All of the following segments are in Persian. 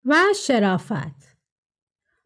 و شرافت.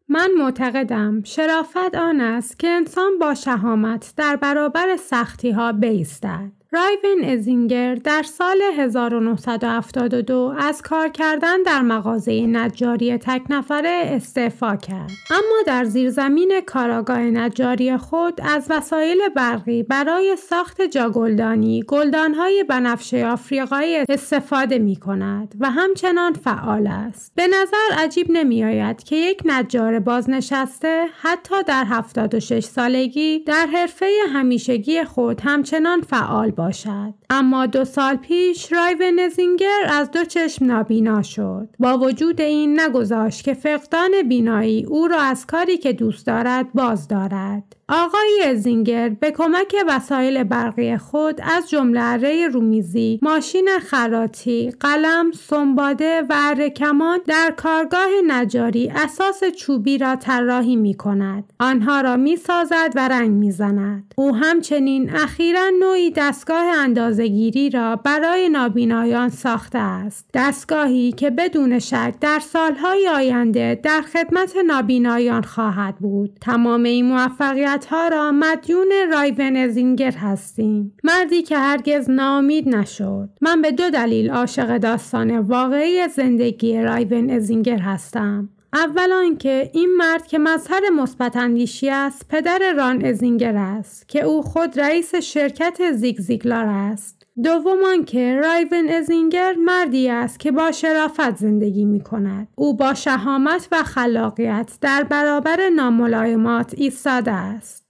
من معتقدم شرافت آن است که انسان با شهامت در برابر سختی‌ها بایستد. رایون ازینگر در سال 1972 از کار کردن در مغازه نجاری تک نفره استعفا کرد، اما در زیرزمین کاراگاه نجاری خود از وسایل برقی برای ساخت جاگلدانی گلدان‌های بنفشه آفریقایی استفاده می‌کند و همچنان فعال است. به نظر عجیب نمی‌آید که یک نجار بازنشسته حتی در 76 سالگی در حرفه همیشگی خود همچنان فعال باشد. اما 2 سال پیش رایون ازینگر از 2 چشم نابینا شد. با وجود این نگذاشت که فقدان بینایی او را از کاری که دوست دارد باز دارد. آقای ازینگر به کمک وسایل برقی خود از جمله اره رومیزی، ماشین خراطی، قلم، سنباده و اره کمان در کارگاه نجاری اساس چوبی را طراحی می کند. آنها را می سازد و رنگ می زند. او همچنین اخیراً نوعی دستگاه اندازه‌گیری را برای نابینایان ساخته است. دستگاهی که بدون شک در سالهای آینده در خدمت نابینایان خواهد بود. تمام این موفقیت ها را مدیون رایون ازینگر هستیم. مردی که هرگز ناامید نشد. من به 2 دلیل عاشق داستان واقعی زندگی رایون ازینگر هستم. اولا که این مرد که مظهر مثبت اندیشی است پدر ران ازینگر است که او خود رئیس شرکت زیگ زیگلار است. دومان که رایون ازینگر مردی است که با شرافت زندگی می کند. او با شهامت و خلاقیت در برابر ناملایمات ایستاده است.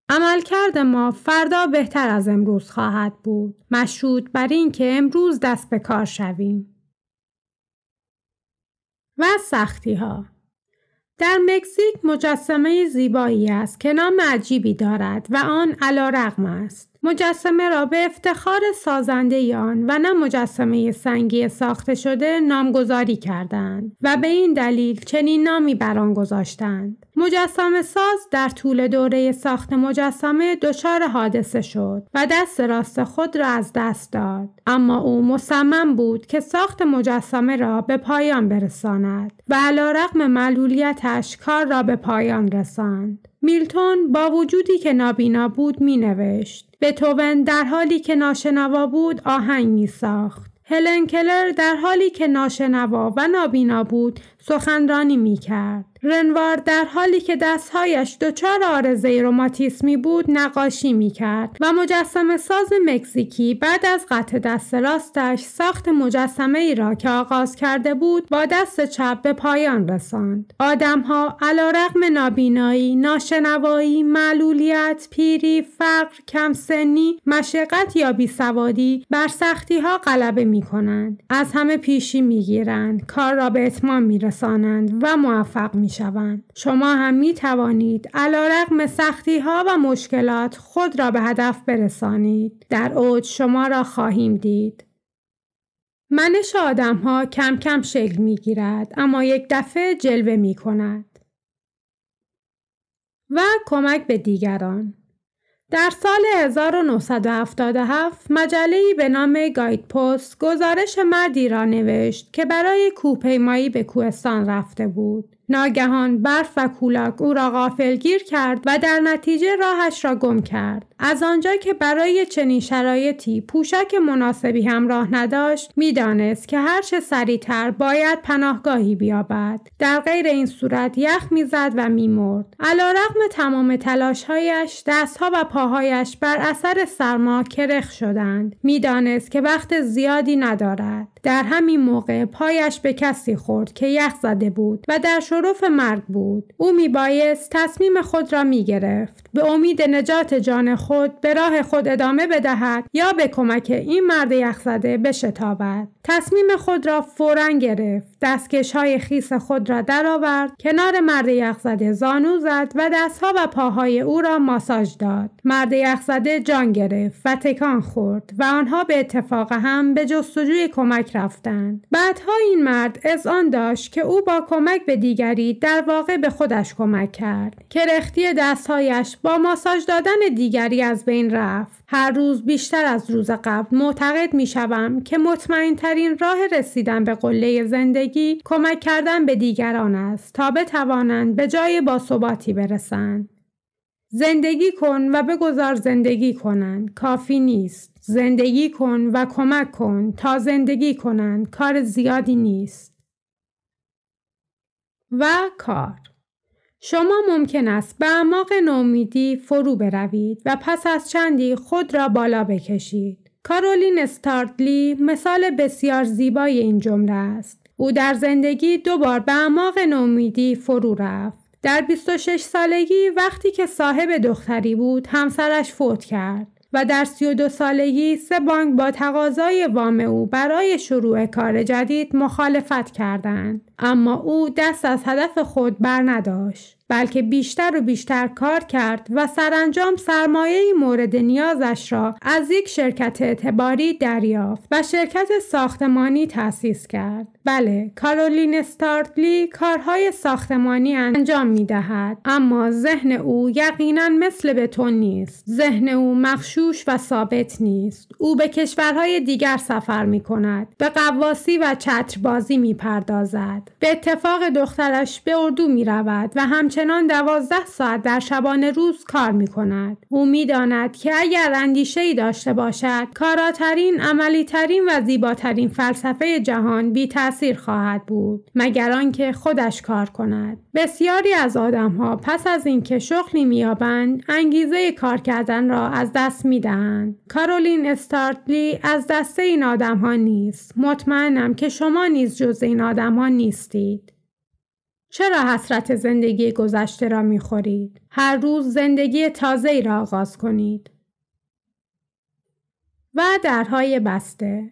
عملکرد ما فردا بهتر از امروز خواهد بود. مشروط بر این که امروز دست به کار شویم. و سختی‌ها. در مکزیک مجسمه زیبایی است که نام عجیبی دارد و آن علی‌رغم است. مجسمه را به افتخار سازنده آن و نه مجسمه سنگی ساخته شده نامگذاری کردند و به این دلیل چنین نامی بر آن گذاشتند. مجسمه ساز در طول دوره ساخت مجسمه دچار حادثه شد و دست راست خود را از دست داد، اما او مصمم بود که ساخت مجسمه را به پایان برساند و علی‌رغم معلولیتش کار را به پایان رساند. میلتون با وجودی که نابینا بود می نوشت. بتهوون در حالی که ناشنوا بود آهنگ می ساخت. هلن کلر در حالی که ناشنوا و نابینا بود سخنرانی می کرد. رنوار در حالی که دستهایش دچار عارضه روماتیسمی بود نقاشی می کرد و مجسمه ساز مکزیکی بعد از قطع دست راستش ساخت مجسمه ای را که آغاز کرده بود با دست چپ به پایان رساند. آدمها علی‌رغم نابینایی، ناشنوایی، معلولیت، پیری، فقر، کم سنی، مشقت یا بیسوادی بر سختی ها غلبه می کنند. از همه پیشی می گیرند، کار را به اتمام می رسانند و موفق می شوند. شما هم می توانید علی‌رغم سختی ها و مشکلات خود را به هدف برسانید. در اوج شما را خواهیم دید. منش آدم ها کم کم شکل می گیرد اما یک دفعه جلوه می کند. و کمک به دیگران. در سال 1977 مجله‌ای به نام گاید پست گزارش مردی را نوشت که برای کوهپیمایی به کوهستان رفته بود. ناگهان برف و کولاک او را غافلگیر کرد و در نتیجه راهش را گم کرد. از آنجا که برای چنین شرایطی پوشاک مناسبی همراه نداشت، می‌دانست که هر چه سریعتر باید پناهگاهی بیابد. در غیر این صورت یخ می‌زد و می‌مرد. علی‌رغم تمام تلاش‌هایش، دست‌ها و پاهایش بر اثر سرما کرخ شدند. می‌دانست که وقت زیادی ندارد. در همین موقع پایش به کسی خورد که یخ زده بود و در شرف مرگ بود. او میبایست تصمیم خود را میگرفت. به امید نجات جان خود به راه خود ادامه بدهد یا به کمک این مرد یخ زده بشتابد. تصمیم خود را فوراً گرفت. دستکش‌های خیس خود را درآورد، کنار مرد یخ زده زانو زد و دستها و پاهای او را ماساژ داد. مرد یخ زده جان گرفت و تکان خورد و آنها به اتفاق هم به جستجوی کمک رفتند. بعدها این مرد اذعان داشت که او با کمک به دیگری در واقع به خودش کمک کرد. کرختی دستهایش با ماساژ دادن دیگری از بین رفت. هر روز بیشتر از روز قبل معتقد می شوم که مطمئن ترین راه رسیدن به قله زندگی زندگی کمک کردن به دیگران است تا بتوانند به جای باثباتی برسند. زندگی کن و بگذار زندگی کنند کافی نیست. زندگی کن و کمک کن تا زندگی کنند کار زیادی نیست. و کار. شما ممکن است به اعماق نومیدی فرو بروید و پس از چندی خود را بالا بکشید. کارولین استارتلی مثال بسیار زیبای این جمله است. او در زندگی 2 بار به اعماق نومیدی فرو رفت. در 26 سالگی وقتی که صاحب دختری بود همسرش فوت کرد و در 32 سالگی 3 بانک با تقاضای وام او برای شروع کار جدید مخالفت کردند. اما او دست از هدف خود بر نداشت، بلکه بیشتر و بیشتر کار کرد و سرانجام سرمایه‌ای مورد نیازش را از یک شرکت اعتباری دریافت و شرکت ساختمانی تأسیس کرد. بله، کارولین استارتلی کارهای ساختمانی انجام می‌دهد، اما ذهن او یقیناً مثل بتون نیست. ذهن او مغشوش و ثابت نیست. او به کشورهای دیگر سفر می‌کند، به غواصی و چتربازی می‌پردازد. به اتفاق دخترش به اردو می‌رود و همچنان 12 ساعت در شبانه روز کار می‌کند. او می‌داند که اگر اندیشه‌ای داشته باشد، کاراترین، عملی‌ترین و زیباترین فلسفه جهان بی‌تأثیر خواهد بود، مگر آنکه خودش کار کند. بسیاری از آدم‌ها پس از اینکه شغلی می‌یابند، انگیزه کار کردن را از دست می‌دهند. کارولین استارتلی از دسته این آدم‌ها نیست. مطمئنم که شما نیز جز این آدم‌ها نیستید. چرا حسرت زندگی گذشته را می‌خورید؟ هر روز زندگی تازه‌ای را آغاز کنید. و درهای بسته.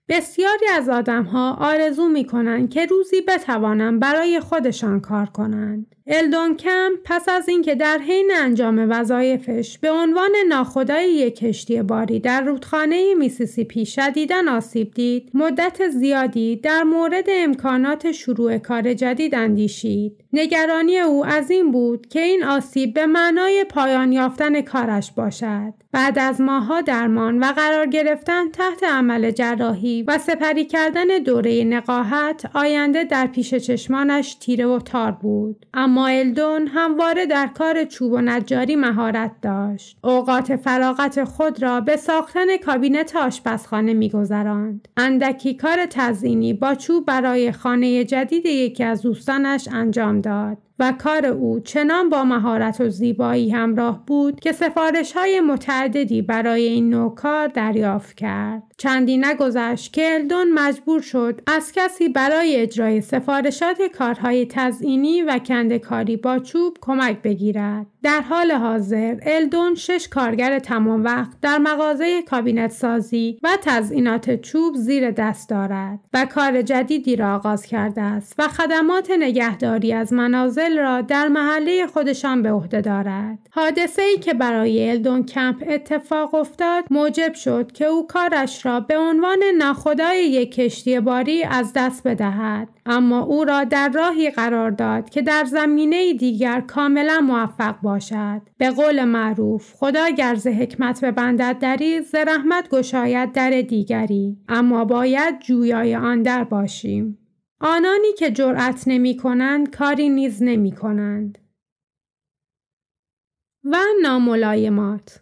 بسیاری از آدم‌ها آرزو می‌کنند که روزی بتوانند برای خودشان کار کنند. الدون کمپ پس از اینکه در حین انجام وظایفش به عنوان ناخدای یک کشتی باری در رودخانه میسیسیپی شدیداً آسیب دید، مدت زیادی در مورد امکانات شروع کار جدید اندیشید. نگرانی او از این بود که این آسیب به معنای پایان یافتن کارش باشد. بعد از ماه‌ها درمان و قرار گرفتن تحت عمل جراحی و سپری کردن دوره نقاهت، آینده در پیش چشمانش تیره و تار بود. اما الدون همواره در کار چوب و نجاری مهارت داشت. اوقات فراغت خود را به ساختن کابینت آشپزخانه می‌گذراند. اندکی کار تزیینی با چوب برای خانه جدید یکی از دوستانش انجام داد و کار او چنان با مهارت و زیبایی همراه بود که سفارش‌های متعددی برای این نوع کار دریافت کرد. چندی نگذشت که الدون مجبور شد از کسی برای اجرای سفارشات کارهای تزیینی و کنده‌کاری با چوب کمک بگیرد. در حال حاضر الدون 6 کارگر تمام وقت در مغازه کابینت سازی و تزیینات چوب زیر دست دارد و کار جدیدی را آغاز کرده است و خدمات نگهداری از منازل را در محله خودشان به عهده دارد. حادثه‌ای که برای الدون کمپ اتفاق افتاد موجب شد که او کارش را به عنوان ناخدای یک کشتی باری از دست بدهد، اما او را در راهی قرار داد که در زمینه دیگر کاملا موفق باشد. به قول معروف، خدا گر ز حکمت ببندد دری، ز رحمت گشاید در دیگری، اما باید جویای آن در باشیم. آنانی که جرأت نمی کنند کاری نیز نمی کنند. و ناملایمات.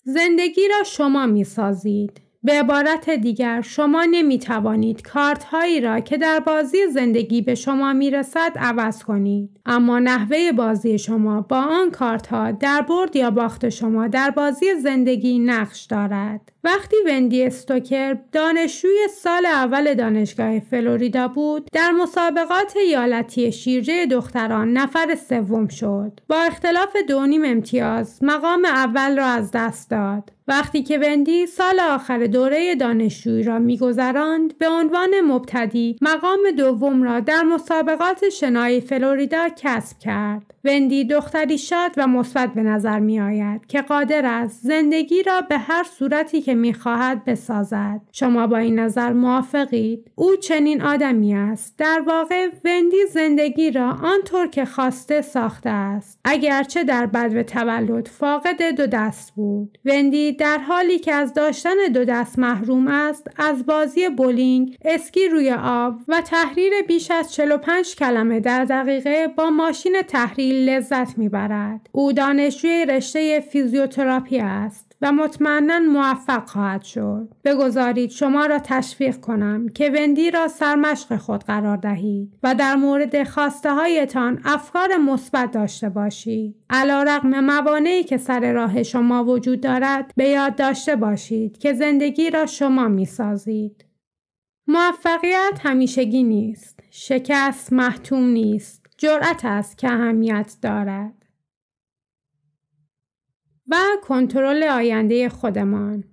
زندگی را شما می سازید. به عبارت دیگر، شما نمی توانید کارت هایی را که در بازی زندگی به شما می رسد عوض کنید، اما نحوه بازی شما با آن کارت ها در برد یا باخت شما در بازی زندگی نقش دارد. وقتی وندی استوکر دانشجوی سال اول دانشگاه فلوریدا بود، در مسابقات ایالتی شیرجه دختران نفر سوم شد. با اختلاف 2.5 امتیاز مقام اول را از دست داد. وقتی که وندی سال آخر دوره دانشجویی را می‌گذراند، به عنوان مبتدی مقام دوم را در مسابقات شنای فلوریدا کسب کرد. وندی دختری شاد و مثبت به نظر می آید که قادر است زندگی را به هر صورتی که می خواهد بسازد. شما با این نظر موافقید؟ او چنین آدمی است. در واقع وندی زندگی را آنطور که خواسته ساخته است. اگرچه در بدو تولد فاقد دو دست بود. وندی در حالی که از داشتن دو دست محروم است، از بازی بولینگ، اسکی روی آب و تحریر بیش از 45 کلمه در دقیقه با ماشین تحریر لذت میبرد. او دانشجوی رشته فیزیوتراپی است و مطمئناً موفق خواهد شد. بگذارید شما را تشویق کنم که وندی را سرمشق خود قرار دهید و در مورد خواسته هایتان افکار مثبت داشته باشید. علیرغم موانعی که سر راه شما وجود دارد، به یاد داشته باشید که زندگی را شما میسازید. موفقیت همیشگی نیست. شکست محتوم نیست. جرأت است که اهمیت دارد. و کنترل آینده خودمان.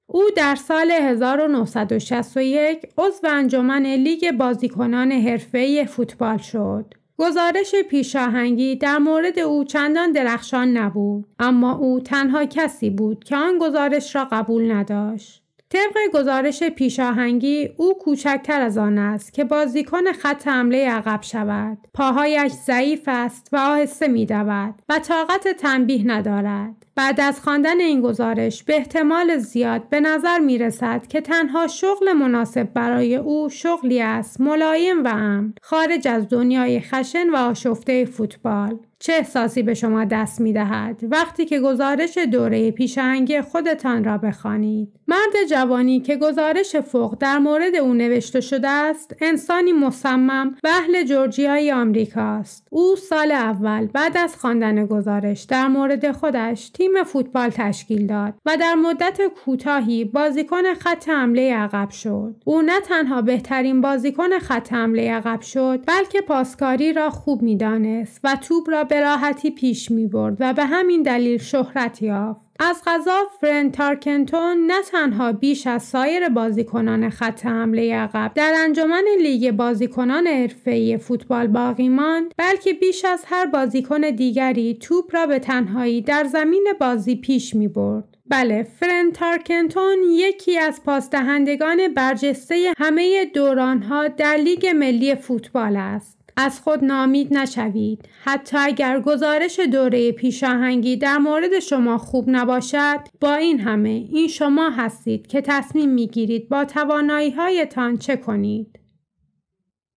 او در سال 1961 عضو انجمن لیگ بازیکنان حرفه‌ای فوتبال شد. گزارش پیشاهنگی در مورد او چندان درخشان نبود، اما او تنها کسی بود که آن گزارش را قبول نداشت. طبق گزارش پیشاهنگی او کوچکتر از آن است که بازیکن خط حمله عقب شود. پاهایش ضعیف است و آهسته می‌دود و طاقت تنبیه ندارد. بعد از خواندن این گزارش به احتمال زیاد به نظر می رسد که تنها شغل مناسب برای او شغلی است ملایم و امن، خارج از دنیای خشن و آشفته فوتبال. چه احساسی به شما دست می دهد وقتی که گزارش دوره پیشاهنگی خودتان را بخوانید؟ مرد جوانی که گزارش فوق در مورد او نوشته شده است، انسانی مصمم و اهل جورجیای آمریکاست. او سال اول بعد از خواندن گزارش در مورد خودش تیم فوتبال تشکیل داد و در مدت کوتاهی بازیکن خط حمله عقب شد. او نه تنها بهترین بازیکن خط حمله عقب شد، بلکه پاسکاری را خوب می‌دانست و توپ را به راحتی پیش می‌برد و به همین دلیل شهرت یافت. از قضا فرانک تارکنتون نه تنها بیش از سایر بازیکنان خط حمله عقب در انجمن لیگ بازیکنان حرفه‌ای فوتبال باقی ماند، بلکه بیش از هر بازیکن دیگری توپ را به تنهایی در زمین بازی پیش می‌برد. بله، فرانک تارکنتون یکی از پاسدهندگان برجسته همه دوران‌ها در لیگ ملی فوتبال است. از خود ناامید نشوید. حتی اگر گزارش دوره پیشاهنگی در مورد شما خوب نباشد، با این همه این شما هستید که تصمیم میگیرید با توانایی‌هایتان چه کنید.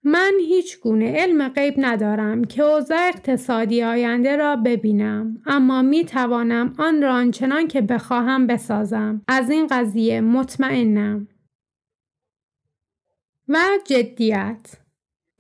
من هیچ گونه علم غیب ندارم که اوضاع اقتصادی آینده را ببینم، اما می توانم آن را آنچنان که بخواهم بسازم. از این قضیه مطمئنم. و جدیت.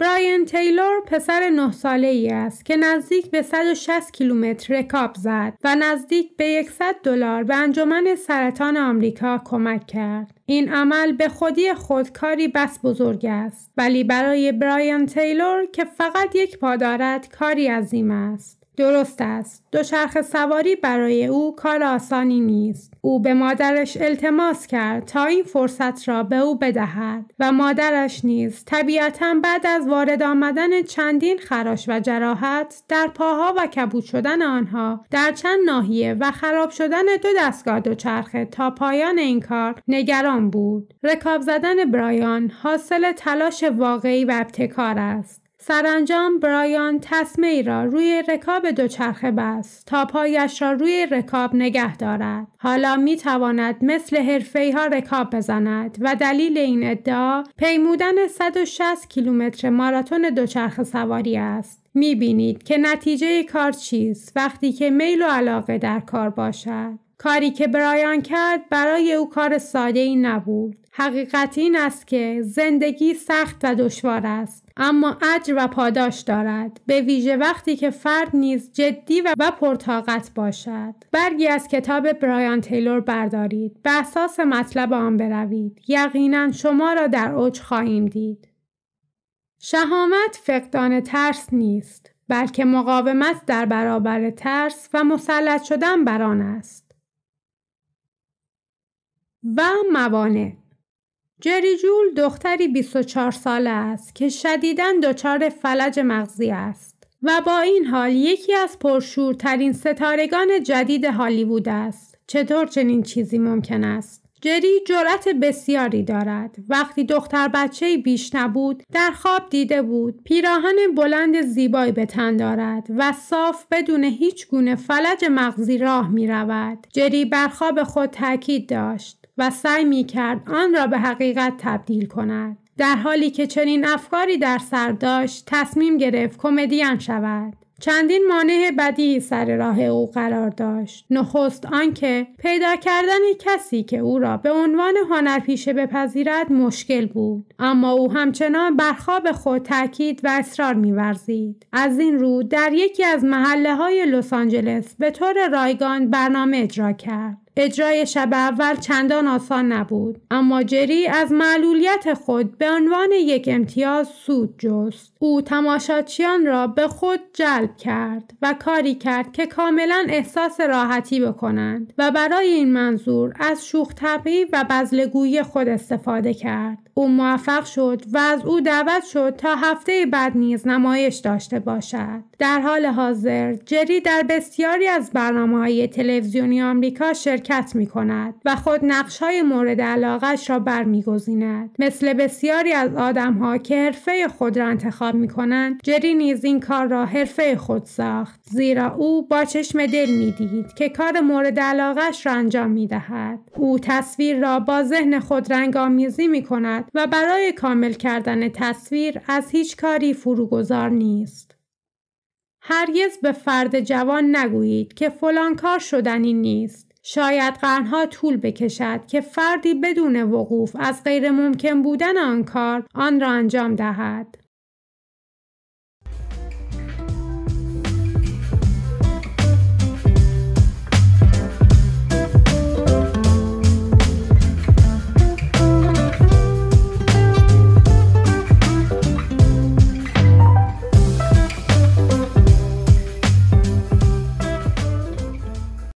برایان تیلور پسر 9 ساله‌ای است که نزدیک به 160 کیلومتر رکاب زد و نزدیک به $100 به انجمن سرطان آمریکا کمک کرد. این عمل به خودی خود کاری بس بزرگ است، ولی برای برایان تیلور که فقط یک پا دارد کاری عظیم است. درست است. دوچرخه سواری برای او کار آسانی نیست. او به مادرش التماس کرد تا این فرصت را به او بدهد و مادرش نیز طبیعتاً بعد از وارد آمدن چندین خراش و جراحت در پاها و کبود شدن آنها در چند ناحیه و خراب شدن 2 دستگاه دوچرخه تا پایان این کار نگران بود. رکاب زدن برایان حاصل تلاش واقعی و ابتکار است. سرانجام برایان تسمه‌ای را روی رکاب دوچرخه بست تا پایش را روی رکاب نگه دارد. حالا می تواند مثل حرفه‌ای‌ها رکاب بزند و دلیل این ادعا پیمودن 160 کیلومتر ماراتون دوچرخه سواری است. می بینید که نتیجه کار چیست وقتی که میل و علاقه در کار باشد. کاری که برایان کرد برای او کار ساده‌ای نبود. حقیقت این است که زندگی سخت و دشوار است، اما اجر و پاداش دارد، به ویژه وقتی که فرد نیز جدی و پرطاقت باشد. برگی از کتاب برایان تیلور بردارید، به اساس مطلب آن بروید. یقیناً شما را در اوج خواهیم دید. شهامت فقدان ترس نیست، بلکه مقاومت در برابر ترس و مسلط شدن بر آن است. و موانع. جری جول دختری 24 ساله است که شدیداً دچار فلج مغزی است. و با این حال یکی از پرشورترین ستارگان جدید هالیوود است. چطور چنین چیزی ممکن است؟ جری جرأت بسیاری دارد. وقتی دختر بچه‌ای بیش نبود، در خواب دیده بود پیراهن بلند زیبایی به تن دارد و صاف بدون هیچ گونه فلج مغزی راه می رود. جری بر خواب خود تاکید داشت و سعی می کرد آن را به حقیقت تبدیل کند. در حالی که چنین افکاری در سر داشت، تصمیم گرفت کمدین شود. چندین مانع بدیهی سر راه او قرار داشت. نخست آنکه پیدا کردن کسی که او را به عنوان هنرپیشه بپذیرد مشکل بود، اما او همچنان بر خواب خود تاکید و اصرار می‌ورزید. از این رو در یکی از محله‌های لس آنجلس به طور رایگان برنامه اجرا کرد. اجرای شب اول چندان آسان نبود، اما جری از معلولیت خود به عنوان یک امتیاز سود جست. او تماشاچیان را به خود جلب کرد و کاری کرد که کاملا احساس راحتی بکنند و برای این منظور از شوخ طبعی و بزلگویی خود استفاده کرد. او موفق شد و از او دعوت شد تا هفته بعد نیز نمایش داشته باشد. در حال حاضر جری در بسیاری از برنامه‌های تلویزیونی آمریکا شرکت می‌کند و خود نقش‌های مورد علاقه‌اش را برمی‌گزیند. مثل بسیاری از آدم‌ها که حرفه خود را انتخاب می‌کنند، جری نیز این کار را حرفه خود ساخت، زیرا او با چشم دل می‌دید که کار مورد علاقه‌اش را انجام می‌دهد. او تصویر را با ذهن خود رنگ‌آمیزی می‌کند و برای کامل کردن تصویر از هیچ کاری فروگذار نیست. هرگز به فرد جوان نگویید که فلان کار شدنی نیست. شاید قرنها طول بکشد که فردی بدون وقوف از غیر ممکن بودن آن کار آن را انجام دهد.